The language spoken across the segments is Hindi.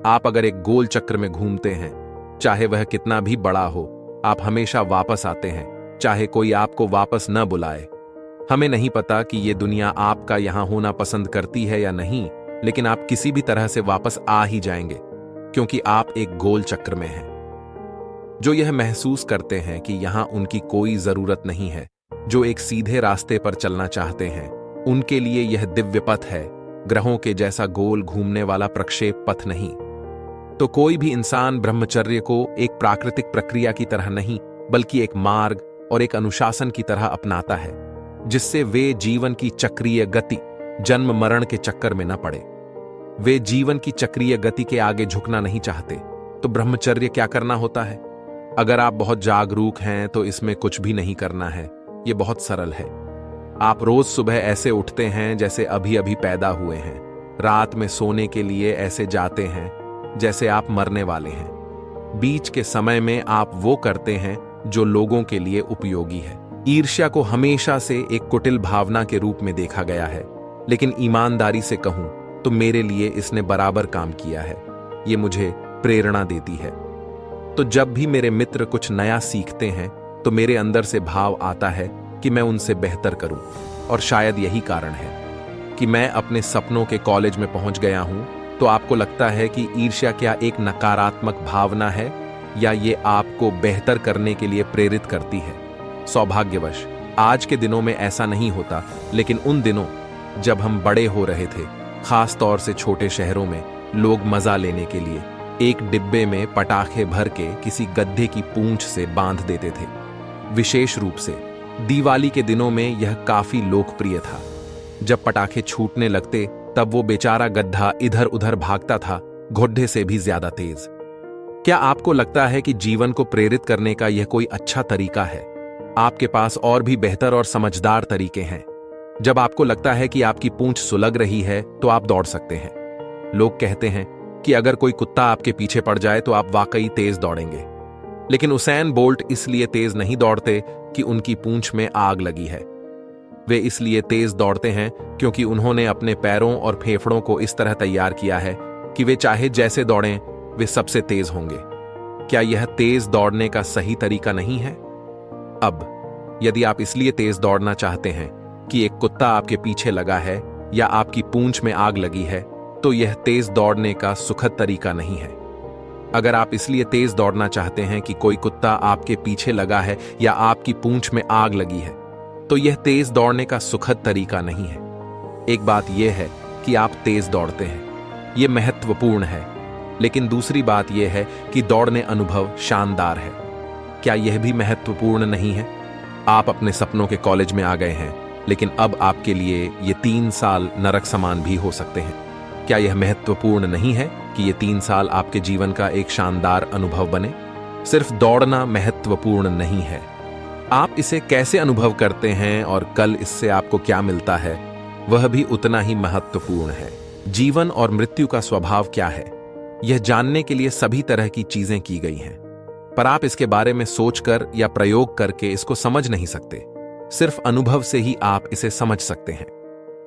आप अगर एक गोल चक्र में घूमते हैं, चाहे वह कितना भी बड़ा हो, आप हमेशा वापस आते हैं, चाहे कोई आपको वापस न बुलाए। हमें नहीं पता कि ये दुनिया आपका यहां होना पसंद करती है या नहीं, लेकिन आप किसी भी तरह से वापस आ ही जाएंगे, क्योंकि आप एक गोल चक्र में हैं। जो यह महसूस करते हैं कि यहां उनकी कोई जरूरत नहीं है, जो एक सीधे रास्ते पर चलना चाहते हैं, उनके लिए यह दिव्य पथ है, ग्रहों के जैसा गोल घूमने वाला प्रक्षेप पथ नहीं। तो कोई भी इंसान ब्रह्मचर्य को एक प्राकृतिक प्रक्रिया की तरह नहीं, बल्कि एक मार्ग और एक अनुशासन की तरह अपनाता है, जिससे वे जीवन की चक्रीय गति, जन्म मरण के चक्कर में न पड़े। वे जीवन की चक्रीय गति के आगे झुकना नहीं चाहते। तो ब्रह्मचर्य क्या करना होता है? अगर आप बहुत जागरूक हैं तो इसमें कुछ भी नहीं करना है। यह बहुत सरल है। आप रोज सुबह ऐसे उठते हैं जैसे अभी अभी पैदा हुए हैं, रात में सोने के लिए ऐसे जाते हैं जैसे आप मरने वाले हैं। बीच के समय में आप वो करते हैं जो लोगों के लिए उपयोगी है। ईर्ष्या को हमेशा से एक कुटिल भावना के रूप में देखा गया है, लेकिन ईमानदारी से कहूं तो मेरे लिए इसने बराबर काम किया है। ये मुझे प्रेरणा देती है। तो जब भी मेरे मित्र कुछ नया सीखते हैं तो मेरे अंदर से भाव आता है कि मैं उनसे बेहतर करूं। और शायद यही कारण है कि मैं अपने सपनों के कॉलेज में पहुंच गया हूं। तो आपको लगता है कि ईर्ष्या क्या एक नकारात्मक भावना है, या ये आपको बेहतर करने के लिए प्रेरित करती है? सौभाग्यवश आज के दिनों में ऐसा नहीं होता, लेकिन उन दिनों जब हम बड़े हो रहे थे, खास तौर से छोटे शहरों में, लोग मजा लेने के लिए एक डिब्बे में पटाखे भर के किसी गड्ढे की पूंछ से बांध देते थे। विशेष रूप से दिवाली के दिनों में यह काफी लोकप्रिय था। जब पटाखे छूटने लगते तब वो बेचारा गड्ढा इधर उधर भागता था, घोड़े से भी ज्यादा तेज। क्या आपको लगता है कि जीवन को प्रेरित करने का यह कोई अच्छा तरीका है? आपके पास और भी बेहतर और समझदार तरीके हैं। जब आपको लगता है कि आपकी पूंछ सुलग रही है तो आप दौड़ सकते हैं। लोग कहते हैं कि अगर कोई कुत्ता आपके पीछे पड़ जाए तो आप वाकई तेज दौड़ेंगे, लेकिन उसैन बोल्ट इसलिए तेज नहीं दौड़ते कि उनकी पूंछ में आग लगी है। वे इसलिए तेज दौड़ते हैं क्योंकि उन्होंने अपने पैरों और फेफड़ों को इस तरह तैयार किया है कि वे चाहे जैसे दौड़ें, वे सबसे तेज होंगे। क्या यह तेज दौड़ने का सही तरीका नहीं है? अब यदि आप इसलिए तेज दौड़ना चाहते हैं कि एक कुत्ता आपके पीछे लगा है या आपकी पूंछ में आग लगी है, तो यह तेज दौड़ने का सुखद तरीका नहीं है। अगर आप इसलिए तेज दौड़ना चाहते हैं कि कोई कुत्ता आपके पीछे लगा है या आपकी पूंछ में आग लगी है, तो यह तेज दौड़ने का सुखद तरीका नहीं है। एक बात यह है कि आप तेज दौड़ते हैं, यह महत्वपूर्ण है, लेकिन दूसरी बात यह है कि दौड़ने अनुभव शानदार है। क्या यह भी महत्वपूर्ण नहीं है? आप अपने सपनों के कॉलेज में आ गए हैं, लेकिन अब आपके लिए ये 3 साल नरक समान भी हो सकते हैं। क्या यह महत्वपूर्ण नहीं है कि ये 3 साल आपके जीवन का एक शानदार अनुभव बने? सिर्फ दौड़ना महत्वपूर्ण नहीं है, आप इसे कैसे अनुभव करते हैं और कल इससे आपको क्या मिलता है, वह भी उतना ही महत्वपूर्ण है। जीवन और मृत्यु का स्वभाव क्या है, यह जानने के लिए सभी तरह की चीजें की गई हैं, पर आप इसके बारे में सोचकर या प्रयोग करके इसको समझ नहीं सकते। सिर्फ अनुभव से ही आप इसे समझ सकते हैं।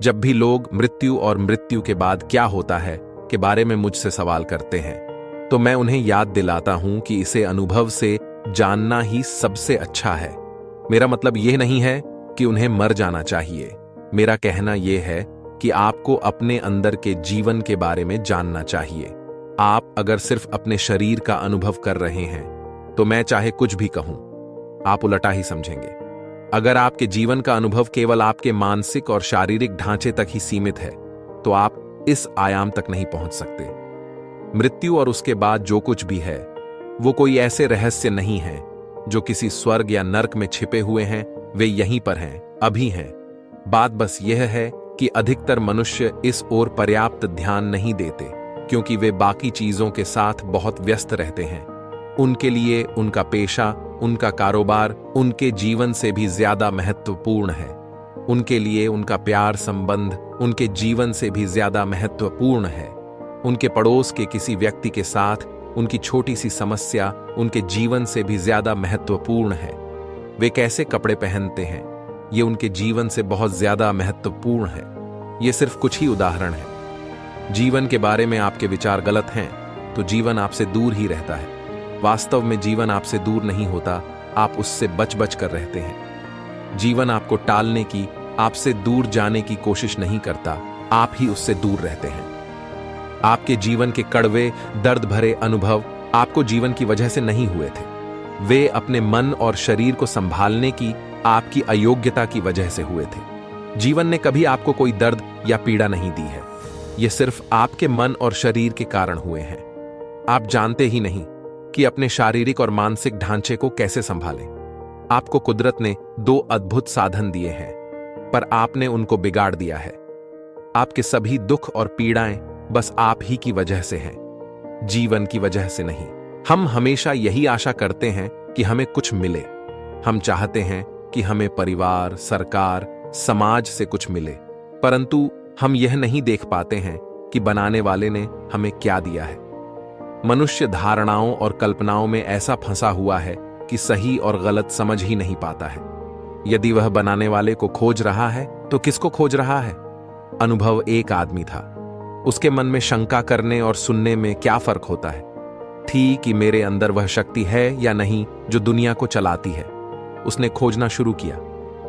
जब भी लोग मृत्यु और मृत्यु के बाद क्या होता है के बारे में मुझसे सवाल करते हैं, तो मैं उन्हें याद दिलाता हूं कि इसे अनुभव से जानना ही सबसे अच्छा है। मेरा मतलब यह नहीं है कि उन्हें मर जाना चाहिए। मेरा कहना यह है कि आपको अपने अंदर के जीवन के बारे में जानना चाहिए। आप अगर सिर्फ अपने शरीर का अनुभव कर रहे हैं, तो मैं चाहे कुछ भी कहूं, आप उलटा ही समझेंगे। अगर आपके जीवन का अनुभव केवल आपके मानसिक और शारीरिक ढांचे तक ही सीमित है, तो आप इस आयाम तक नहीं पहुंच सकते। मृत्यु और उसके बाद जो कुछ भी है, वो कोई ऐसे रहस्य नहीं है जो किसी स्वर्ग या नर्क में छिपे हुए हैं। वे यहीं पर हैं, अभी हैं। बात बस यह है कि अधिकतर मनुष्य इस ओर पर्याप्त ध्यान नहीं देते, क्योंकि वे बाकी चीजों के साथ बहुत व्यस्त रहते हैं। उनके लिए उनका पेशा, उनका कारोबार उनके जीवन से भी ज्यादा महत्वपूर्ण है। उनके लिए उनका प्यार संबंध उनके जीवन से भी ज्यादा महत्वपूर्ण है। उनके पड़ोस के किसी व्यक्ति के साथ उनकी छोटी सी समस्या उनके जीवन से भी ज्यादा महत्वपूर्ण है। वे कैसे कपड़े पहनते हैं, ये उनके जीवन से बहुत ज्यादा महत्वपूर्ण है। ये सिर्फ कुछ ही उदाहरण है। जीवन के बारे में आपके विचार गलत हैं, तो जीवन आपसे दूर ही रहता है। वास्तव में जीवन आपसे दूर नहीं होता, आप उससे बच बच कर रहते हैं। जीवन आपको टालने की, आपसे दूर जाने की कोशिश नहीं करता, आप ही उससे दूर रहते हैं। आपके जीवन के कड़वे, दर्द भरे अनुभव आपको जीवन की वजह से नहीं हुए थे। वे अपने मन और शरीर को संभालने की आपकी अयोग्यता की वजह से हुए थे। जीवन ने कभी आपको कोई दर्द या पीड़ा नहीं दी है। यह सिर्फ आपके मन और शरीर के कारण हुए हैं। आप जानते ही नहीं कि अपने शारीरिक और मानसिक ढांचे को कैसे संभालें। आपको कुदरत ने 2 अद्भुत साधन दिए हैं, पर आपने उनको बिगाड़ दिया है। आपके सभी दुख और पीड़ाएं बस आप ही की वजह से हैं, जीवन की वजह से नहीं। हम हमेशा यही आशा करते हैं कि हमें कुछ मिले। हम चाहते हैं कि हमें परिवार, सरकार, समाज से कुछ मिले, परंतु हम यह नहीं देख पाते हैं कि बनाने वाले ने हमें क्या दिया है। मनुष्य धारणाओं और कल्पनाओं में ऐसा फंसा हुआ है कि सही और गलत समझ ही नहीं पाता है। यदि वह बनाने वाले को खोज रहा है तो किसको खोज रहा है? अनुभव एक आदमी था। उसके मन में शंका करने और सुनने में क्या फर्क होता है? थी कि मेरे अंदर वह शक्ति है या नहीं जो दुनिया को चलाती है। उसने खोजना शुरू किया।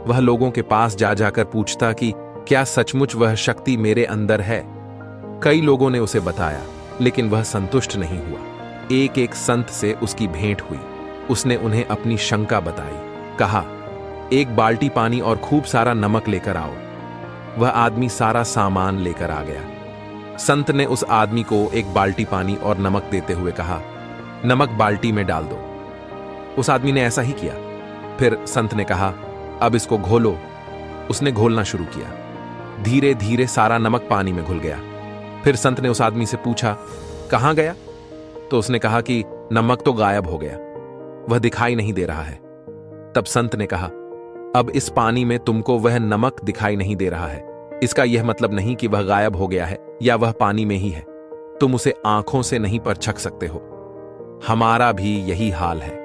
वह लोगों के पास जा जाकर पूछता कि क्या सचमुच वह शक्ति मेरे अंदर है? कई लोगों ने उसे बताया, लेकिन वह संतुष्ट नहीं हुआ। एक एक संत से उसकी भेंट हुई। उसने उन्हें अपनी शंका बताई। कहा, 1 बाल्टी पानी और खूब सारा नमक लेकर आओ। वह आदमी सारा सामान लेकर आ गया। संत ने उस आदमी को 1 बाल्टी पानी और नमक देते हुए कहा, नमक बाल्टी में डाल दो। उस आदमी ने ऐसा ही किया। फिर संत ने कहा, अब इसको घोलो। उसने घोलना शुरू किया। धीरे धीरे सारा नमक पानी में घुल गया। फिर संत ने उस आदमी से पूछा, कहां गया? तो उसने कहा कि नमक तो गायब हो गया, वह दिखाई नहीं दे रहा है। तब संत ने कहा, अब इस पानी में तुमको वह नमक दिखाई नहीं दे रहा है, इसका यह मतलब नहीं कि वह गायब हो गया है या वह पानी में ही है। तुम उसे आंखों से नहीं परछक सकते हो। हमारा भी यही हाल है।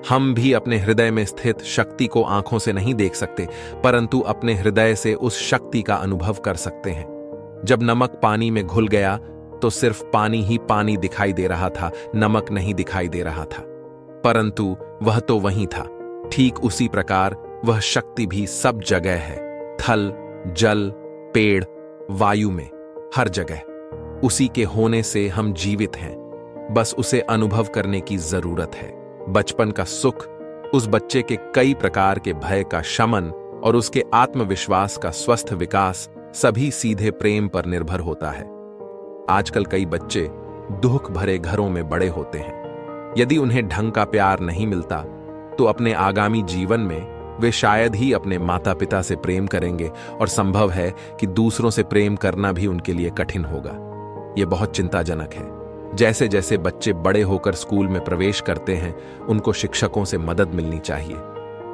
हम भी अपने हृदय में स्थित शक्ति को आंखों से नहीं देख सकते, परंतु अपने हृदय से उस शक्ति का अनुभव कर सकते हैं। जब नमक पानी में घुल गया तो सिर्फ पानी ही पानी दिखाई दे रहा था, नमक नहीं दिखाई दे रहा था। परंतु वह तो वहीं था। ठीक उसी प्रकार वह शक्ति भी सब जगह है, थल, जल, पेड़, वायु में, हर जगह। उसी के होने से हम जीवित हैं, बस उसे अनुभव करने की जरूरत है। बचपन का सुख, उस बच्चे के कई प्रकार के भय का शमन और उसके आत्मविश्वास का स्वस्थ विकास सभी सीधे प्रेम पर निर्भर होता है। आजकल कई बच्चे दुख भरे घरों में बड़े होते हैं। यदि उन्हें ढंग का प्यार नहीं मिलता तो अपने आगामी जीवन में वे शायद ही अपने माता पिता से प्रेम करेंगे और संभव है कि दूसरों से प्रेम करना भी उनके लिए कठिन होगा। यह बहुत चिंताजनक है। जैसे जैसे बच्चे बड़े होकर स्कूल में प्रवेश करते हैं, उनको शिक्षकों से मदद मिलनी चाहिए।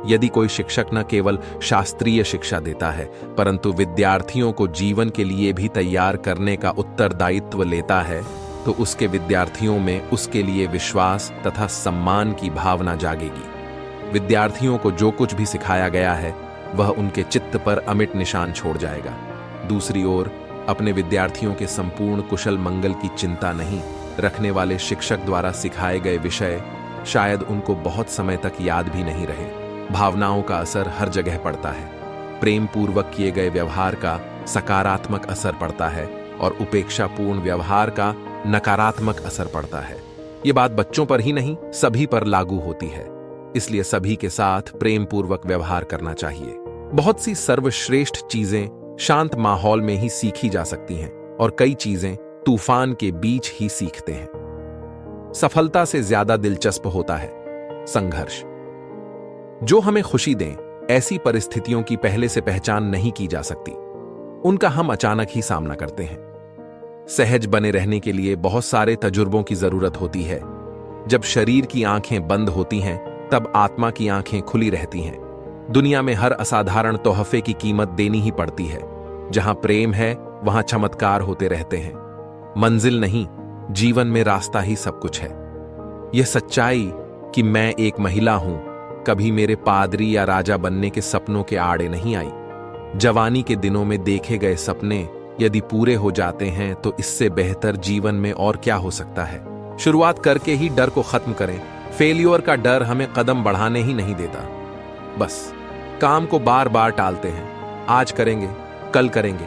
यदि कोई शिक्षक न केवल शास्त्रीय शिक्षा देता है, परंतु विद्यार्थियों को जीवन के लिए भी तैयार करने का उत्तरदायित्व लेता है, तो उसके विद्यार्थियों में उसके लिए विश्वास तथा सम्मान की भावना जागेगी। विद्यार्थियों को जो कुछ भी सिखाया गया है, वह उनके चित्त पर अमिट निशान छोड़ जाएगा। दूसरी ओर, अपने विद्यार्थियों के संपूर्ण कुशल मंगल की चिंता नहीं रखने वाले शिक्षक द्वारा सिखाए गए विषय शायद उनको बहुत समय तक याद भी नहीं रहे। भावनाओं का असर हर जगह पड़ता है। प्रेम पूर्वक किए गए व्यवहार का सकारात्मक असर पड़ता है और उपेक्षापूर्ण व्यवहार का नकारात्मक असर पड़ता है। ये बात बच्चों पर ही नहीं, सभी पर लागू होती है। इसलिए सभी के साथ प्रेम पूर्वक व्यवहार करना चाहिए। बहुत सी सर्वश्रेष्ठ चीजें शांत माहौल में ही सीखी जा सकती हैं और कई चीजें तूफान के बीच ही सीखते हैं। सफलता से ज्यादा दिलचस्प होता है संघर्ष। जो हमें खुशी दें, ऐसी परिस्थितियों की पहले से पहचान नहीं की जा सकती। उनका हम अचानक ही सामना करते हैं। सहज बने रहने के लिए बहुत सारे तजुर्बों की जरूरत होती है। जब शरीर की आंखें बंद होती हैं, तब आत्मा की आंखें खुली रहती हैं। दुनिया में हर असाधारण तोहफे की कीमत देनी ही पड़ती है। जहां प्रेम है, वहां चमत्कार होते रहते हैं। मंजिल नहीं, जीवन में रास्ता ही सब कुछ है। यह सच्चाई कि मैं एक महिला हूं, कभी मेरे पादरी या राजा बनने के सपनों के आड़े नहीं आई। जवानी के दिनों में देखे गए सपने यदि पूरे हो जाते हैं तो इससे बेहतर जीवन में और क्या हो सकता है। शुरुआत करके ही डर को खत्म करें। फेलियर का डर हमें कदम बढ़ाने ही नहीं देता। बस काम को बार बार टालते हैं, आज करेंगे, कल करेंगे,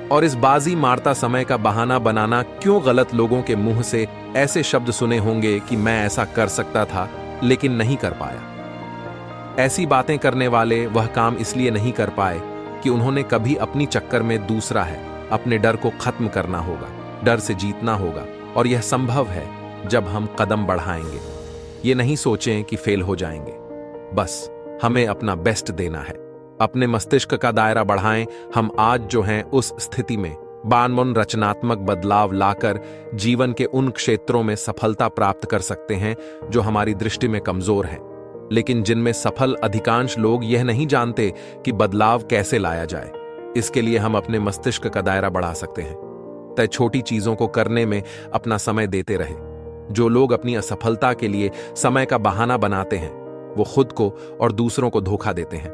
और इस बाजी मारता समय का बहाना बनाना। क्यों गलत लोगों के मुंह से ऐसे शब्द सुने होंगे कि मैं ऐसा कर सकता था लेकिन नहीं कर पाया। ऐसी बातें करने वाले वह काम इसलिए नहीं कर पाए कि उन्होंने कभी अपनी चक्कर में दूसरा है। अपने डर को खत्म करना होगा, डर से जीतना होगा, और यह संभव है जब हम कदम बढ़ाएंगे। ये नहीं सोचें कि फेल हो जाएंगे, बस हमें अपना बेस्ट देना है। अपने मस्तिष्क का दायरा बढ़ाएं। हम आज जो हैं उस स्थिति में बानमन रचनात्मक बदलाव लाकर जीवन के उन क्षेत्रों में सफलता प्राप्त कर सकते हैं जो हमारी दृष्टि में कमजोर हैं, लेकिन जिनमें सफल अधिकांश लोग यह नहीं जानते कि बदलाव कैसे लाया जाए। इसके लिए हम अपने मस्तिष्क का दायरा बढ़ा सकते हैं। तय छोटी चीजों को करने में अपना समय देते रहे। जो लोग अपनी असफलता के लिए समय का बहाना बनाते हैं वो खुद को और दूसरों को धोखा देते हैं।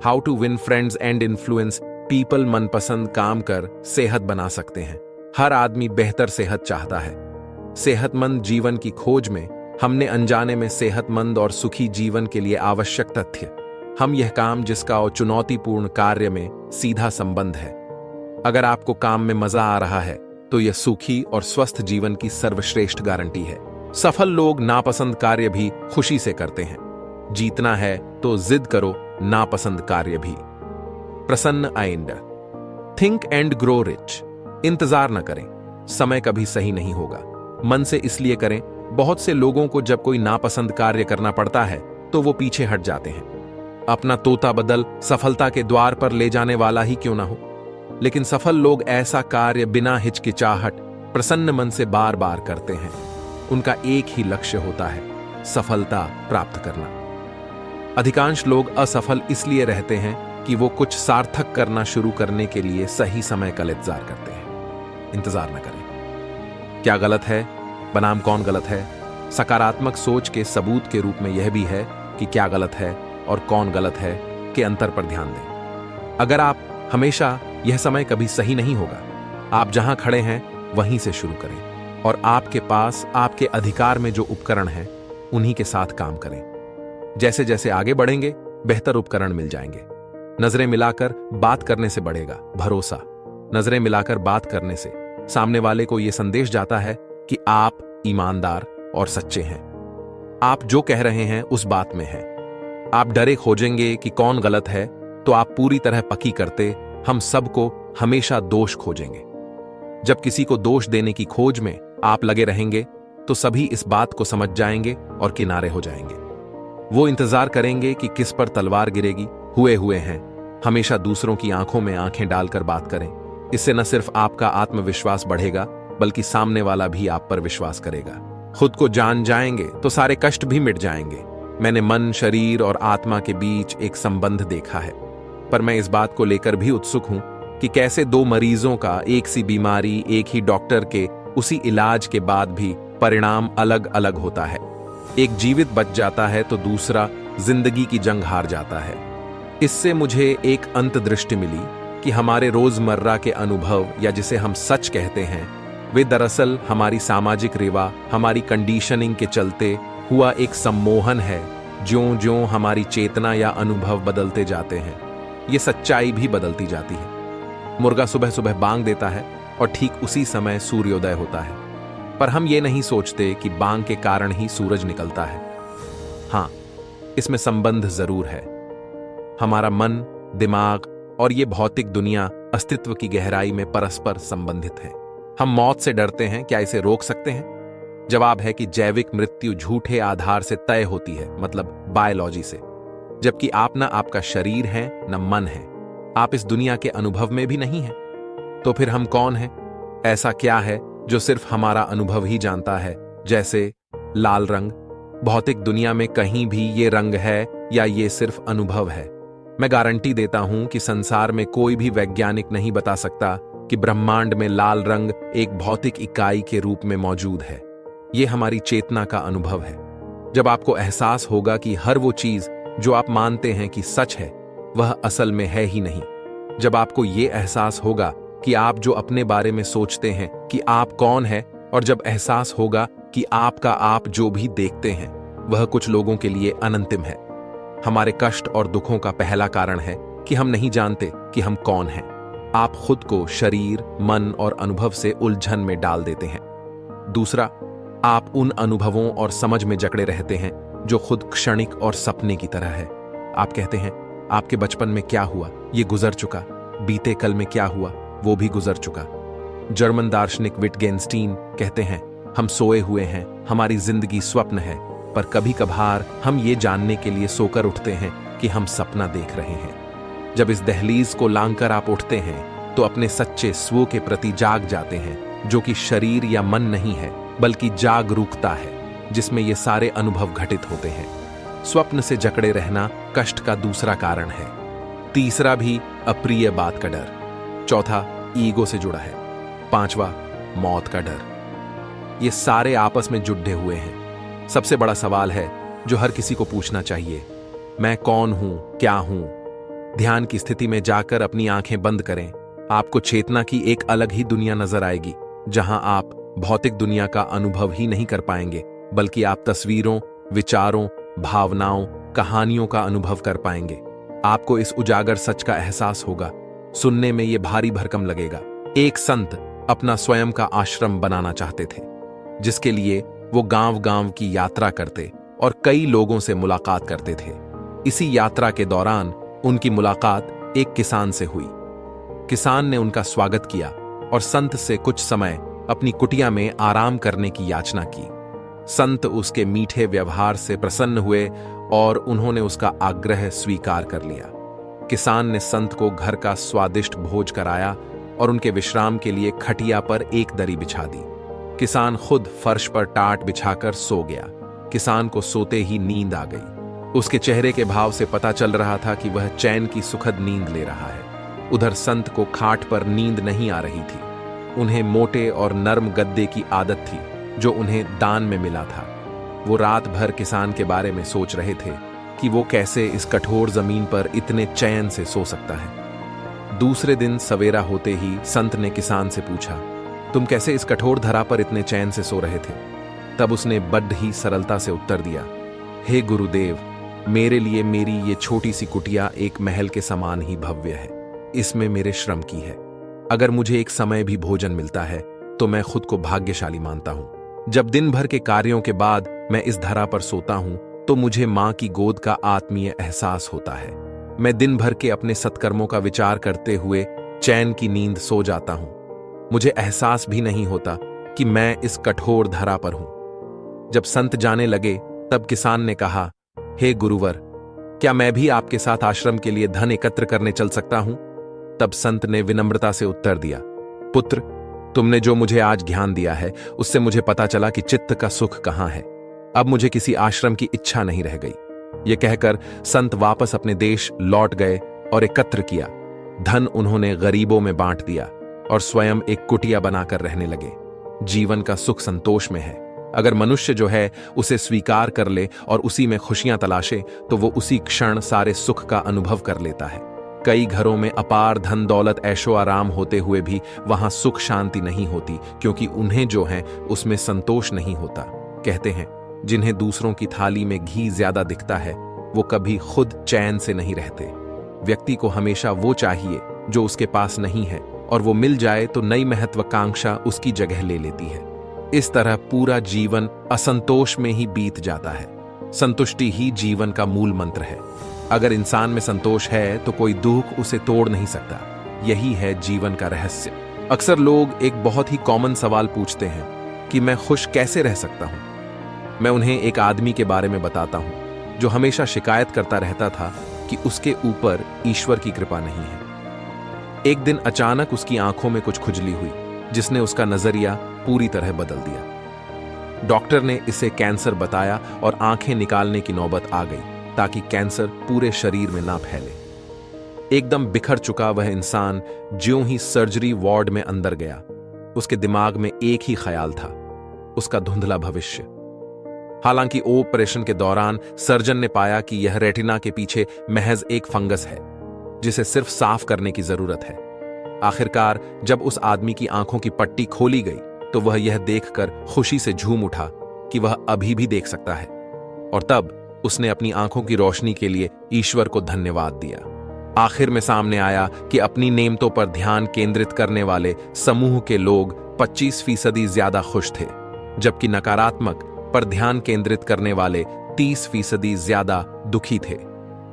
How to win friends and influence people मनपसंद काम कर सेहत बना सकते हैं। हर आदमी बेहतर सेहत चाहता है। सेहतमंद जीवन की खोज में हमने अनजाने में सेहतमंद और सुखी जीवन के लिए आवश्यक तथ्य हम यह काम जिसका और चुनौतीपूर्ण कार्य में सीधा संबंध है। अगर आपको काम में मजा आ रहा है तो यह सुखी और स्वस्थ जीवन की सर्वश्रेष्ठ गारंटी है। सफल लोग नापसंद कार्य भी खुशी से करते हैं। जीतना है तो जिद करो, नापसंद कार्य भी। प्रसन्न आइंडर थिंक एंड ग्रो रिच। इंतजार न करें, समय कभी सही नहीं होगा। मन से इसलिए करें। बहुत से लोगों को जब कोई नापसंद कार्य करना पड़ता है तो वो पीछे हट जाते हैं। अपना तोता बदल सफलता के द्वार पर ले जाने वाला ही क्यों ना हो, लेकिन सफल लोग ऐसा कार्य बिना हिचकिचाहट प्रसन्न मन से बार बार करते हैं। उनका एक ही लक्ष्य होता है, सफलता प्राप्त करना। अधिकांश लोग असफल इसलिए रहते हैं कि वो कुछ सार्थक करना शुरू करने के लिए सही समय का इंतजार करते हैं। इंतजार न करें। क्या गलत है बनाम कौन गलत है, सकारात्मक सोच के सबूत के रूप में यह भी है कि क्या गलत है और कौन गलत है के अंतर पर ध्यान दें। अगर आप हमेशा यह समय कभी सही नहीं होगा, आप जहां खड़े हैं वहीं से शुरू करें और आपके पास आपके अधिकार में जो उपकरण हैं उन्हीं के साथ काम करें। जैसे जैसे आगे बढ़ेंगे बेहतर उपकरण मिल जाएंगे। नजरें मिलाकर बात करने से बढ़ेगा भरोसा। नजरें मिलाकर बात करने से सामने वाले को यह संदेश जाता है कि आप ईमानदार और सच्चे हैं। आप जो कह रहे हैं उस बात में है। आप डरे खोजेंगे कि कौन गलत है तो आप पूरी तरह पकी करते हम सबको हमेशा दोष खोजेंगे। जब किसी को दोष देने की खोज में आप लगे रहेंगे तो सभी इस बात को समझ जाएंगे और किनारे हो जाएंगे। वो इंतजार करेंगे कि किस पर तलवार गिरेगी। हुए हुए हैं। हमेशा दूसरों की आंखों में आंखें डालकर बात करें। इससे न सिर्फ आपका आत्मविश्वास बढ़ेगा बल्कि सामने वाला भी आप पर विश्वास करेगा। खुद को जान जाएंगे तो सारे कष्ट भी मिट जाएंगे। मैंने मन, शरीर और आत्मा के बीच एक संबंध देखा है, पर मैं इस बात को लेकर भी उत्सुक हूं कि कैसे दो मरीजों का एक सी बीमारी एक ही डॉक्टर के उसी इलाज के बाद भी परिणाम अलग अलग होता है। एक जीवित बच जाता है तो दूसरा जिंदगी की जंग हार जाता है। इससे मुझे एक अंतर्दृष्टि मिली कि हमारे रोजमर्रा के अनुभव या जिसे हम सच कहते हैं वे दरअसल हमारी सामाजिक रेवा, हमारी कंडीशनिंग के चलते हुआ एक सम्मोहन है। ज्यों ज्यों हमारी चेतना या अनुभव बदलते जाते हैं ये सच्चाई भी बदलती जाती है। मुर्गा सुबह सुबह बांग देता है और ठीक उसी समय सूर्योदय होता है, पर हम ये नहीं सोचते कि बांग के कारण ही सूरज निकलता है। हां, इसमें संबंध जरूर है। हमारा मन, दिमाग और ये भौतिक दुनिया अस्तित्व की गहराई में परस्पर संबंधित है। हम मौत से डरते हैं, क्या इसे रोक सकते हैं? जवाब है कि जैविक मृत्यु झूठे आधार से तय होती है, मतलब बायोलॉजी से। जबकि आप ना आपका शरीर है न मन है। आप इस दुनिया के अनुभव में भी नहीं हैं। तो फिर हम कौन हैं? ऐसा क्या है जो सिर्फ हमारा अनुभव ही जानता है? जैसे लाल रंग। भौतिक दुनिया में कहीं भी ये रंग है या ये सिर्फ अनुभव है? मैं गारंटी देता हूं कि संसार में कोई भी वैज्ञानिक नहीं बता सकता कि ब्रह्मांड में लाल रंग एक भौतिक इकाई के रूप में मौजूद है। यह हमारी चेतना का अनुभव है। जब आपको एहसास होगा कि हर वो चीज जो आप मानते हैं कि सच है वह असल में है ही नहीं। जब आपको यह एहसास होगा कि आप जो अपने बारे में सोचते हैं कि आप कौन है और जब एहसास होगा कि आपका आप जो भी देखते हैं वह कुछ लोगों के लिए अनंतिम है। हमारे कष्ट और दुखों का पहला कारण है कि हम नहीं जानते कि हम कौन हैं। आप खुद को शरीर, मन और अनुभव से उलझन में डाल देते हैं। दूसरा, आप उन अनुभवों और समझ में जकड़े रहते हैं जो खुद क्षणिक और सपने की तरह है। आप कहते हैं, आपके बचपन में क्या हुआ ये गुजर चुका, बीते कल में क्या हुआ वो भी गुजर चुका। जर्मन दार्शनिक विटगेंस्टीन कहते हैं, हम सोए हुए हैं, हमारी जिंदगी स्वप्न है, पर कभी कभार हम ये जानने के लिए सोकर उठते हैं कि हम सपना देख रहे हैं। जब इस दहलीज को लांघकर आप उठते हैं तो अपने सच्चे स्व के प्रति जाग जाते हैं, जो कि शरीर या मन नहीं है बल्कि जागरूकता है, जिसमें ये सारे अनुभव घटित होते हैं। स्वप्न से जकड़े रहना कष्ट का दूसरा कारण है। तीसरा भी अप्रिय बात का डर। चौथा ईगो से जुड़ा है। पांचवा मौत का डर। ये सारे आपस में जुड़े हुए हैं। सबसे बड़ा सवाल है जो हर किसी को पूछना चाहिए, मैं कौन हूं, क्या हूं? ध्यान की स्थिति में जाकर अपनी आंखें बंद करें। आपको चेतना की एक अलग ही दुनिया नजर आएगी, जहां आप भौतिक दुनिया का अनुभव ही नहीं कर पाएंगे, बल्कि आप तस्वीरों, विचारों, भावनाओं, कहानियों का अनुभव कर पाएंगे। आपको इस उजागर सच का एहसास होगा। सुनने में यह भारी भरकम लगेगा। एक संत अपना स्वयं का आश्रम बनाना चाहते थे, जिसके लिए वो गांव-गांव की यात्रा करते और कई लोगों से मुलाकात करते थे। इसी यात्रा के दौरान उनकी मुलाकात एक किसान से हुई। किसान ने उनका स्वागत किया और संत से कुछ समय अपनी कुटिया में आराम करने की याचना की। संत उसके मीठे व्यवहार से प्रसन्न हुए और उन्होंने उसका आग्रह स्वीकार कर लिया। किसान ने संत को घर का स्वादिष्ट भोज कराया और उनके विश्राम के लिए खटिया पर एक दरी बिछा दी। किसान खुद फर्श पर टाट बिछाकर सो गया। किसान को सोते ही नींद आ गई। उसके चेहरे के भाव से पता चल रहा था कि वह चैन की सुखद नींद ले रहा है। उधर संत को खाट पर नींद नहीं आ रही थी। उन्हें मोटे और नर्म गद्दे की आदत थी, जो उन्हें दान में मिला था। वो रात भर किसान के बारे में सोच रहे थे कि वो कैसे इस कठोर जमीन पर इतने चैन से सो सकता है। दूसरे दिन सवेरा होते ही संत ने किसान से पूछा, तुम कैसे इस कठोर धरा पर इतने चैन से सो रहे थे? तब उसने बड़ ही सरलता से उत्तर दिया, हे गुरुदेव, मेरे लिए मेरी ये छोटी सी कुटिया एक महल के समान ही भव्य है। इसमें मेरे श्रम की है। अगर मुझे एक समय भी भोजन मिलता है तो मैं खुद को भाग्यशाली मानता हूं। जब दिन भर के कार्यों के बाद मैं इस धरा पर सोता हूं तो मुझे मां की गोद का आत्मीय एहसास होता है। मैं दिन भर के अपने सत्कर्मों का विचार करते हुए चैन की नींद सो जाता हूं। मुझे एहसास भी नहीं होता कि मैं इस कठोर धरा पर हूं। जब संत जाने लगे तब किसान ने कहा, हे गुरुवर, क्या मैं भी आपके साथ आश्रम के लिए धन एकत्र करने चल सकता हूं? तब संत ने विनम्रता से उत्तर दिया, पुत्र, तुमने जो मुझे आज ज्ञान दिया है उससे मुझे पता चला कि चित्त का सुख कहां है। अब मुझे किसी आश्रम की इच्छा नहीं रह गई। यह कहकर संत वापस अपने देश लौट गए और एकत्र किया। धन उन्होंने गरीबों में बांट दिया और स्वयं एक कुटिया बनाकर रहने लगे। जीवन का सुख संतोष में है। अगर मनुष्य जो है उसे स्वीकार कर ले और उसी में खुशियां तलाशे तो वो उसी क्षण सारे सुख का अनुभव कर लेता है। कई घरों में अपार धन दौलत ऐशो आराम होते हुए भी वहां सुख शांति नहीं होती, क्योंकि उन्हें जो है उसमें संतोष नहीं होता। कहते हैं, जिन्हें दूसरों की थाली में घी ज्यादा दिखता है वो कभी खुद चैन से नहीं रहते। व्यक्ति को हमेशा वो चाहिए जो उसके पास नहीं है, और वो मिल जाए तो नई महत्वाकांक्षा उसकी जगह ले लेती है। इस तरह पूरा जीवन असंतोष में ही बीत जाता है। संतुष्टि ही जीवन का मूल मंत्र है। अगर इंसान में संतोष है तो कोई दुख उसे तोड़ नहीं सकता। यही है जीवन का रहस्य। अक्सर लोग एक बहुत ही कॉमन सवाल पूछते हैं कि मैं खुश कैसे रह सकता हूं। मैं उन्हें एक आदमी के बारे में बताता हूं जो हमेशा शिकायत करता रहता था कि उसके ऊपर ईश्वर की कृपा नहीं है। एक दिन अचानक उसकी आंखों में कुछ खुजली हुई, जिसने उसका नजरिया पूरी तरह बदल दिया। डॉक्टर ने इसे कैंसर बताया और आंखें निकालने की नौबत आ गई ताकि कैंसर पूरे शरीर में ना फैले। एकदम बिखर चुका वह इंसान ज्यों ही सर्जरी वार्ड में अंदर गया, उसके दिमाग में एक ही ख्याल था, उसका धुंधला भविष्य। हालांकि ऑपरेशन के दौरान सर्जन ने पाया कि यह रेटिना के पीछे महज एक फंगस है जिसे सिर्फ साफ करने की जरूरत है। आखिरकार जब उस आदमी की आंखों की पट्टी खोली गई तो वह यह देखकर खुशी से झूम उठा कि वह अभी भी देख सकता है, और तब उसने अपनी आंखों की रोशनी के लिए ईश्वर को धन्यवाद दिया। आखिर में सामने आया कि अपनी नेमतों पर ध्यान केंद्रित करने वाले समूह के लोग 25% ज्यादा खुश थे, जबकि नकारात्मक पर ध्यान केंद्रित करने वाले 30% ज्यादा दुखी थे।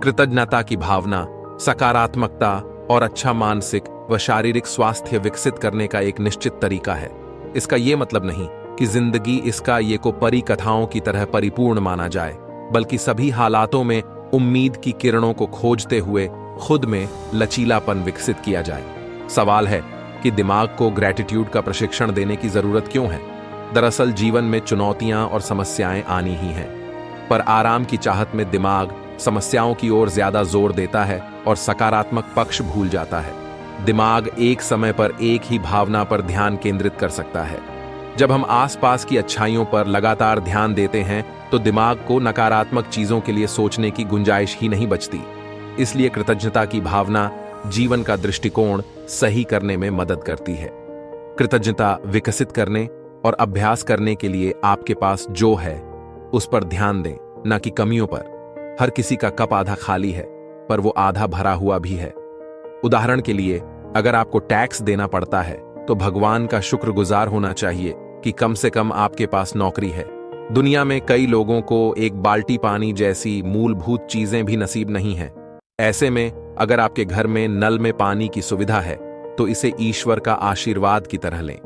कृतज्ञता की भावना, सकारात्मकता और अच्छा मानसिक व शारीरिक स्वास्थ्य विकसित करने का एक निश्चित तरीका है। इसका यह मतलब नहीं कि जिंदगी इसका ये को परी कथाओं की तरह परिपूर्ण माना जाए, बल्कि सभी हालातों में उम्मीद की किरणों को खोजते हुए खुद में लचीलापन विकसित किया जाए। सवाल है कि दिमाग को ग्रैटिट्यूड का प्रशिक्षण देने की जरूरत क्यों है? दरअसल जीवन में चुनौतियां और समस्याएं आनी ही हैं, पर आराम की चाहत में दिमाग समस्याओं की ओर ज्यादा जोर देता है और सकारात्मक पक्ष भूल जाता है। दिमाग एक समय पर एक ही भावना पर ध्यान केंद्रित कर सकता है। जब हम आसपास की अच्छाइयों पर लगातार ध्यान देते हैं तो दिमाग को नकारात्मक चीजों के लिए सोचने की गुंजाइश ही नहीं बचती। इसलिए कृतज्ञता की भावना जीवन का दृष्टिकोण सही करने में मदद करती है। कृतज्ञता विकसित करने और अभ्यास करने के लिए आपके पास जो है उस पर ध्यान दें, न कि कमियों पर। हर किसी का कप आधा खाली है, पर वो आधा भरा हुआ भी है। उदाहरण के लिए, अगर आपको टैक्स देना पड़ता है तो भगवान का शुक्रगुजार होना चाहिए कि कम से कम आपके पास नौकरी है। दुनिया में कई लोगों को एक बाल्टी पानी जैसी मूलभूत चीजें भी नसीब नहीं है। ऐसे में अगर आपके घर में नल में पानी की सुविधा है तो इसे ईश्वर का आशीर्वाद की तरह लें।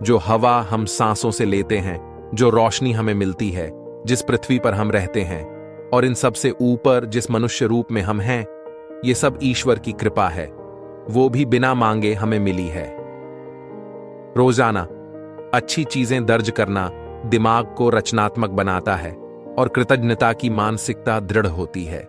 जो हवा हम सांसों से लेते हैं, जो रोशनी हमें मिलती है, जिस पृथ्वी पर हम रहते हैं, और इन सबसे ऊपर जिस मनुष्य रूप में हम हैं, ये सब ईश्वर की कृपा है। वो भी बिना मांगे हमें मिली है। रोजाना अच्छी चीजें दर्ज करना दिमाग को रचनात्मक बनाता है और कृतज्ञता की मानसिकता दृढ़ होती है।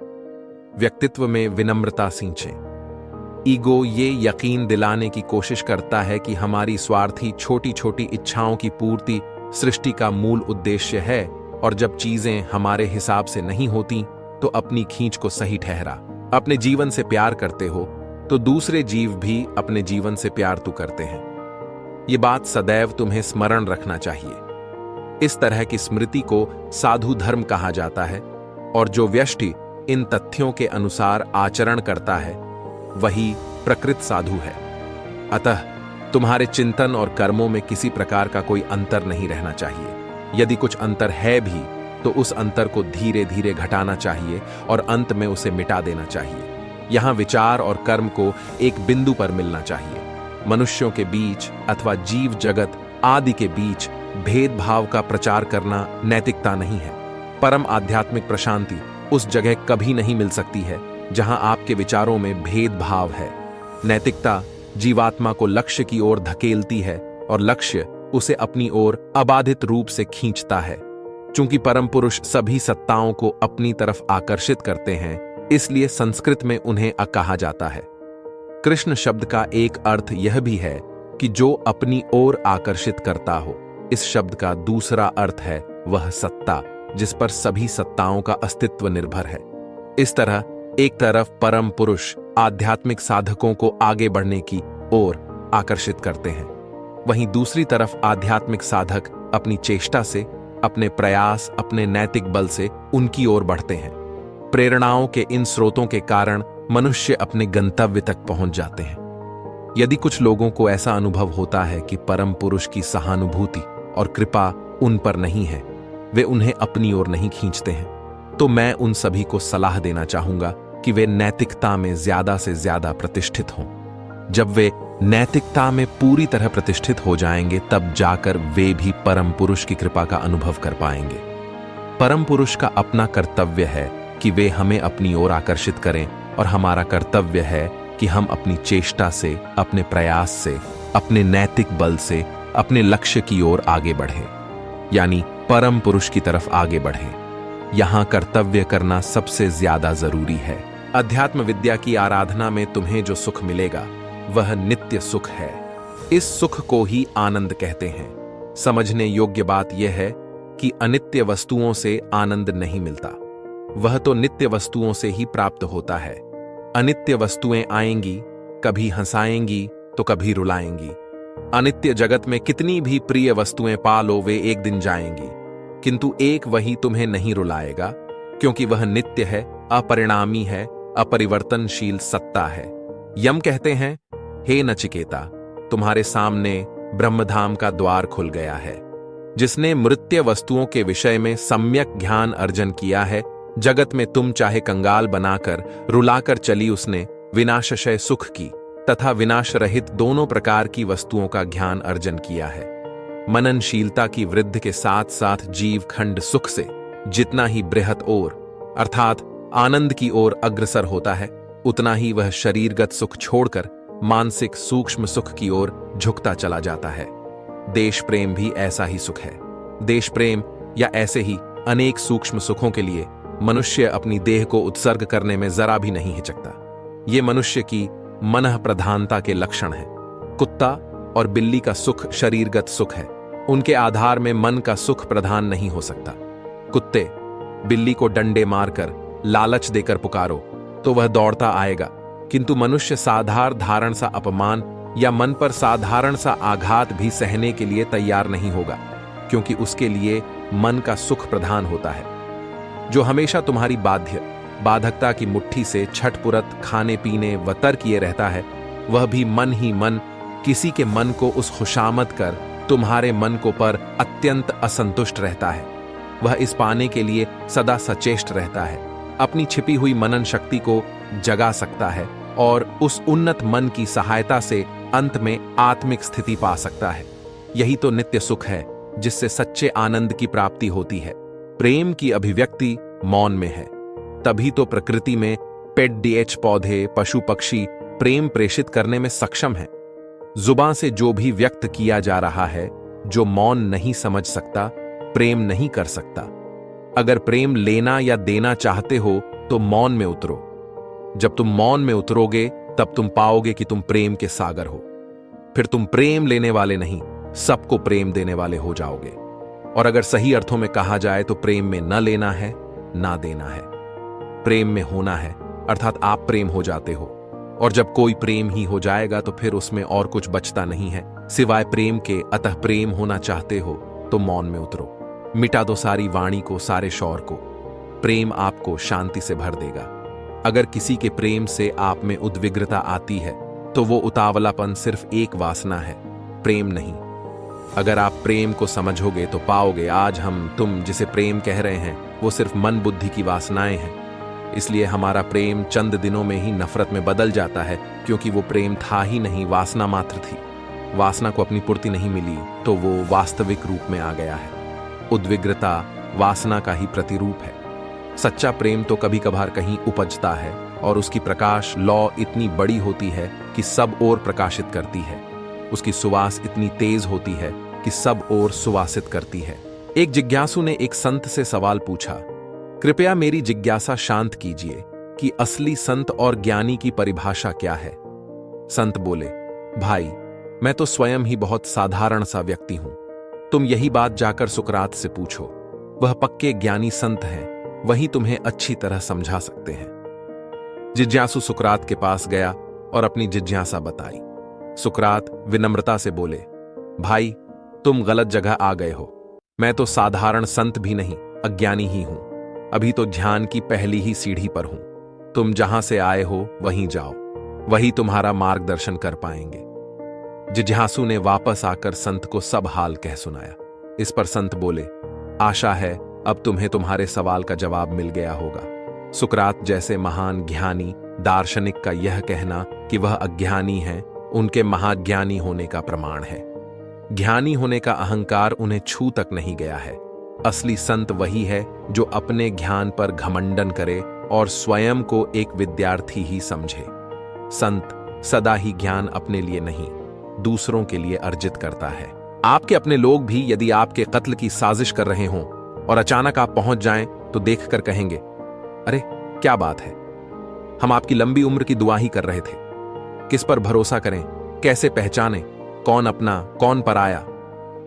व्यक्तित्व में विनम्रता सींचें। ईगो ये यकीन दिलाने की कोशिश करता है कि हमारी स्वार्थी छोटी छोटी इच्छाओं की पूर्ति सृष्टि का मूल उद्देश्य है, और जब चीजें हमारे हिसाब से नहीं होती तो अपनी खींच को सही ठहरा। अपने जीवन से प्यार करते हो तो दूसरे जीव भी अपने जीवन से प्यार तो करते हैं। ये बात सदैव तुम्हें स्मरण रखना चाहिए। इस तरह की स्मृति को साधु धर्म कहा जाता है, और जो व्यष्टि इन तथ्यों के अनुसार आचरण करता है वही प्रकृत साधु है। अतः तुम्हारे चिंतन और कर्मों में किसी प्रकार का कोई अंतर नहीं रहना चाहिए। यदि कुछ अंतर है भी तो उस अंतर को धीरे धीरे घटाना चाहिए और अंत में उसे मिटा देना चाहिए। यहां विचार और कर्म को एक बिंदु पर मिलना चाहिए। मनुष्यों के बीच अथवा जीव जगत आदि के बीच भेदभाव का प्रचार करना नैतिकता नहीं है। परम आध्यात्मिक प्रशांति उस जगह कभी नहीं मिल सकती है जहां आपके विचारों में भेदभाव है। नैतिकता जीवात्मा को लक्ष्य की ओर धकेलती है और लक्ष्य उसे अपनी ओर अबाधित रूप से खींचता है। चूंकि परम पुरुष सभी सत्ताओं को अपनी तरफ आकर्षित करते हैं, इसलिए संस्कृत में उन्हें कहा जाता है। कृष्ण शब्द का एक अर्थ यह भी है कि जो अपनी ओर आकर्षित करता हो। इस शब्द का दूसरा अर्थ है वह सत्ता जिस पर सभी सत्ताओं का अस्तित्व निर्भर है। इस तरह एक तरफ परम पुरुष आध्यात्मिक साधकों को आगे बढ़ने की ओर आकर्षित करते हैं, वहीं दूसरी तरफ आध्यात्मिक साधक अपनी चेष्टा से, अपने प्रयास, अपने नैतिक बल से उनकी ओर बढ़ते हैं। प्रेरणाओं के इन स्रोतों के कारण मनुष्य अपने गंतव्य तक पहुंच जाते हैं। यदि कुछ लोगों को ऐसा अनुभव होता है कि परम पुरुष की सहानुभूति और कृपा उन पर नहीं है, वे उन्हें अपनी ओर नहीं खींचते हैं, तो मैं उन सभी को सलाह देना चाहूंगा कि वे नैतिकता में ज्यादा से ज्यादा प्रतिष्ठित हों। जब वे नैतिकता में पूरी तरह प्रतिष्ठित हो जाएंगे, तब जाकर वे भी परम पुरुष की कृपा का अनुभव कर पाएंगे। परम पुरुष का अपना कर्तव्य है कि वे हमें अपनी ओर आकर्षित करें, और हमारा कर्तव्य है कि हम अपनी चेष्टा से, अपने प्रयास से, अपने नैतिक बल से अपने लक्ष्य की ओर आगे बढ़ें, यानी परम पुरुष की तरफ आगे बढ़ें। यहां कर्तव्य करना सबसे ज्यादा जरूरी है। अध्यात्म विद्या की आराधना में तुम्हें जो सुख मिलेगा वह नित्य सुख है। इस सुख को ही आनंद कहते हैं। समझने योग्य बात यह है कि अनित्य वस्तुओं से आनंद नहीं मिलता, वह तो नित्य वस्तुओं से ही प्राप्त होता है। अनित्य वस्तुएं आएंगी, कभी हंसाएंगी तो कभी रुलाएंगी, अनित्य जगत में कितनी भी प्रिय वस्तुएं पा लो, वे एक दिन जाएंगी, किंतु एक वही तुम्हें नहीं रुलाएगा, क्योंकि वह नित्य है, अपरिणामी है, अपरिवर्तनशील सत्ता है। यम कहते हैं, हे नचिकेता, तुम्हारे सामने ब्रह्मधाम का द्वार खुल गया है। जिसने मृत्य वस्तुओं के विषय में सम्यक ज्ञान अर्जन किया है, जगत में तुम चाहे कंगाल बनाकर रुलाकर चली, उसने विनाशशय सुख की तथा विनाश रहित दोनों प्रकार की वस्तुओं का ज्ञान अर्जन किया है। मननशीलता की वृद्धि के साथ साथ जीव खंड सुख से जितना ही बृहत ओर अर्थात आनंद की ओर अग्रसर होता है, उतना ही वह शरीरगत सुख छोड़कर मानसिक सूक्ष्म सुख की ओर झुकता चला जाता है। देश प्रेम भी ऐसा ही सुख है। देश प्रेम या ऐसे ही अनेक सूक्ष्म सुखों के लिए मनुष्य अपनी देह को उत्सर्ग करने में जरा भी नहीं हिचकता। ये मनुष्य की मनः प्रधानता के लक्षण है। कुत्ता और बिल्ली का सुख शरीरगत सुख है, उनके आधार में मन का सुख प्रधान नहीं हो सकता। कुत्ते बिल्ली को डंडे मारकर लालच देकर पुकारो तो वह दौड़ता आएगा, किंतु मनुष्य साधारण धारण सा अपमान या मन पर साधारण सा आघात भी सहने के लिए तैयार नहीं होगा, क्योंकि उसके लिए मन का सुख प्रधान होता है। जो हमेशा तुम्हारी बाधकता की मुट्ठी से छटपुरत खाने पीने व तर किए रहता है, वह भी मन ही मन किसी के मन को उस खुशामद कर तुम्हारे मन को पर अत्यंत असंतुष्ट रहता है। वह इस पाने के लिए सदा सचेष्ट रहता है, अपनी छिपी हुई मनन शक्ति को जगा सकता है और उस उन्नत मन की सहायता से अंत में आत्मिक स्थिति पा सकता है। यही तो नित्य सुख है, जिससे सच्चे आनंद की प्राप्ति होती है। प्रेम की अभिव्यक्ति मौन में है, तभी तो प्रकृति में पेट पौधे पशु पक्षी प्रेम प्रेषित करने में सक्षम है। जुबान से जो भी व्यक्त किया जा रहा है, जो मौन नहीं समझ सकता, प्रेम नहीं कर सकता। अगर प्रेम लेना या देना चाहते हो तो मौन में उतरो। जब तुम मौन में उतरोगे तब तुम पाओगे कि तुम प्रेम के सागर हो। फिर तुम प्रेम लेने वाले नहीं, सबको प्रेम देने वाले हो जाओगे। और अगर सही अर्थों में कहा जाए तो प्रेम में न लेना है ना देना है, प्रेम में होना है, अर्थात आप प्रेम हो जाते हो। और जब कोई प्रेम ही हो जाएगा तो फिर उसमें और कुछ बचता नहीं है सिवाय प्रेम के। अतः प्रेम होना चाहते हो तो मौन में उतरो, मिटा दो सारी वाणी को, सारे शौर को। प्रेम आपको शांति से भर देगा। अगर किसी के प्रेम से आप में उद्विग्नता आती है तो वो उतावलापन सिर्फ एक वासना है, प्रेम नहीं। अगर आप प्रेम को समझोगे तो पाओगे आज हम तुम जिसे प्रेम कह रहे हैं वो सिर्फ मन बुद्धि की वासनाएं हैं। इसलिए हमारा प्रेम चंद दिनों में ही नफरत में बदल जाता है, क्योंकि वो प्रेम था ही नहीं, वासना मात्र थी। वासना को अपनी पूर्ति नहीं मिली तो वो वास्तविक रूप में आ गया है। उद्विग्नता वासना का ही प्रतिरूप है। सच्चा प्रेम तो कभी कभार कहीं उपजता है और उसकी प्रकाश लौ इतनी बड़ी होती है कि सब ओर प्रकाशित करती है। उसकी सुवास इतनी तेज होती है कि सब ओर सुवासित करती है। एक जिज्ञासु ने एक संत से सवाल पूछा, कृपया मेरी जिज्ञासा शांत कीजिए कि असली संत और ज्ञानी की परिभाषा क्या है। संत बोले, भाई मैं तो स्वयं ही बहुत साधारण सा व्यक्ति हूं। तुम यही बात जाकर सुकरात से पूछो, वह पक्के ज्ञानी संत हैं, वही तुम्हें अच्छी तरह समझा सकते हैं। जिज्ञासु सुकरात के पास गया और अपनी जिज्ञासा बताई। सुकरात विनम्रता से बोले, भाई तुम गलत जगह आ गए हो। मैं तो साधारण संत भी नहीं, अज्ञानी ही हूं। अभी तो ध्यान की पहली ही सीढ़ी पर हूं। तुम जहां से आए हो वहीं जाओ, वही तुम्हारा मार्गदर्शन कर पाएंगे। जिज्ञासु ने वापस आकर संत को सब हाल कह सुनाया। इस पर संत बोले, आशा है अब तुम्हें तुम्हारे सवाल का जवाब मिल गया होगा। सुकरात जैसे महान ज्ञानी दार्शनिक का यह कहना कि वह अज्ञानी है, उनके महाज्ञानी होने का प्रमाण है। ज्ञानी होने का अहंकार उन्हें छू तक नहीं गया है। असली संत वही है जो अपने ज्ञान पर घमंडन करे और स्वयं को एक विद्यार्थी ही समझे। संत सदा ही ज्ञान अपने लिए नहीं, दूसरों के लिए अर्जित करता है। आपके अपने लोग भी यदि आपके कत्ल की साजिश कर रहे हों और अचानक आप पहुंच जाएं तो देखकर कहेंगे, अरे क्या बात है, हम आपकी लंबी उम्र की दुआ ही कर रहे थे। किस पर भरोसा करें, कैसे पहचानें, कौन अपना कौन पराया।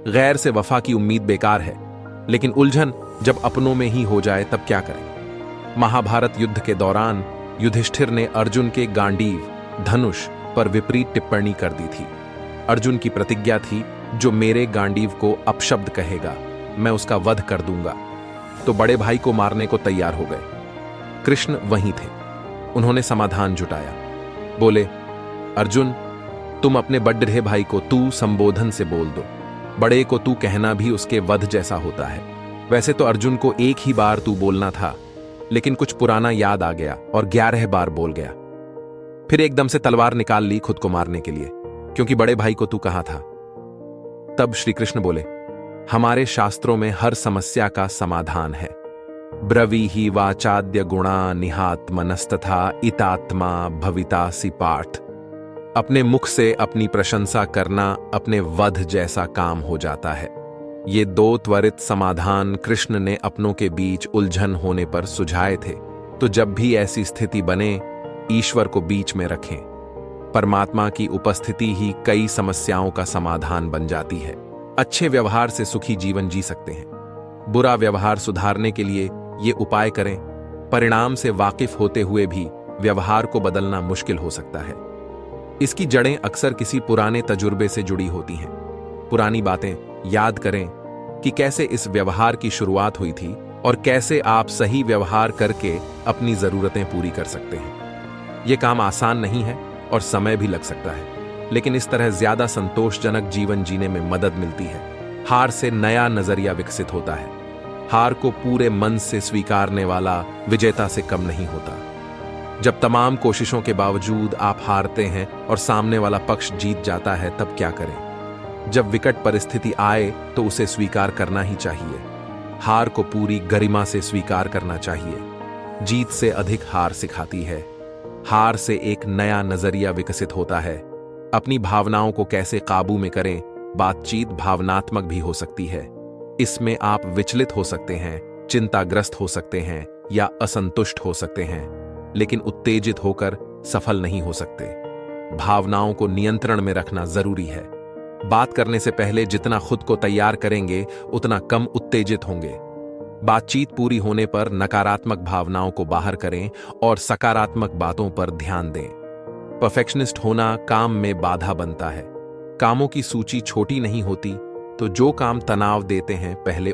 गैर से वफा की उम्मीद बेकार है, लेकिन उलझन जब अपनों में ही हो जाए तब क्या करें। महाभारत युद्ध के दौरान युधिष्ठिर ने अर्जुन के गांडीव धनुष पर विपरीत टिप्पणी कर दी थी। अर्जुन की प्रतिज्ञा थी, जो मेरे गांडीव को अपशब्द कहेगा मैं उसका वध कर दूंगा। तो बड़े भाई को मारने को तैयार हो गए। कृष्ण वहीं थे। उन्होंने समाधान जुटाया। बोले, अर्जुन, तुम अपने बड़े भाई को तू संबोधन से बोल दो। बड़े को तू कहना भी उसके वध जैसा होता है। वैसे तो अर्जुन को एक ही बार तू बोलना था, लेकिन कुछ पुराना याद आ गया और 11 बार बोल गया। फिर एकदम से तलवार निकाल ली खुद को मारने के लिए, क्योंकि बड़े भाई को तू कहा था। तब श्री कृष्ण बोले, हमारे शास्त्रों में हर समस्या का समाधान है। ब्रवी ही वाचाद्य गुणा निहात्मनस्तथा इतात्मा भवितासी पाठ। अपने मुख से अपनी प्रशंसा करना अपने वध जैसा काम हो जाता है। ये 2 त्वरित समाधान कृष्ण ने अपनों के बीच उलझन होने पर सुझाए थे। तो जब भी ऐसी स्थिति बने, ईश्वर को बीच में रखें। परमात्मा की उपस्थिति ही कई समस्याओं का समाधान बन जाती है। अच्छे व्यवहार से सुखी जीवन जी सकते हैं। बुरा व्यवहार सुधारने के लिए ये उपाय करें। परिणाम से वाकिफ होते हुए भी व्यवहार को बदलना मुश्किल हो सकता है। इसकी जड़ें अक्सर किसी पुराने तजुर्बे से जुड़ी होती हैं। पुरानी बातें याद करें कि कैसे इस व्यवहार की शुरुआत हुई थी और कैसे आप सही व्यवहार करके अपनी जरूरतें पूरी कर सकते हैं। यह काम आसान नहीं है और समय भी लग सकता है, लेकिन इस तरह ज्यादा संतोषजनक जीवन जीने में मदद मिलती है। हार से नया नजरिया विकसित होता है। हार को पूरे मन से स्वीकारने वाला विजेता से कम नहीं होता। जब तमाम कोशिशों के बावजूद आप हारते हैं और सामने वाला पक्ष जीत जाता है, तब क्या करें? जब विकट परिस्थिति आए तो उसे स्वीकार करना ही चाहिए। हार को पूरी गरिमा से स्वीकार करना चाहिए। जीत से अधिक हार सिखाती है। हार से एक नया नजरिया विकसित होता है। अपनी भावनाओं को कैसे काबू में करें। बातचीत भावनात्मक भी हो सकती है। इसमें आप विचलित हो सकते हैं, चिंताग्रस्त हो सकते हैं या असंतुष्ट हो सकते हैं, लेकिन उत्तेजित होकर सफल नहीं हो सकते। भावनाओं को नियंत्रण में रखना जरूरी है। बात करने से पहले जितना खुद को तैयार करेंगे, उतना कम उत्तेजित होंगे। बातचीत पूरी होने पर नकारात्मक भावनाओं को बाहर करें और सकारात्मक बातों पर ध्यान दें। परफेक्शनिस्ट होना काम में बाधा बनता है। कामों की सूची छोटी नहीं होती, तो जो काम तनाव देते हैं पहले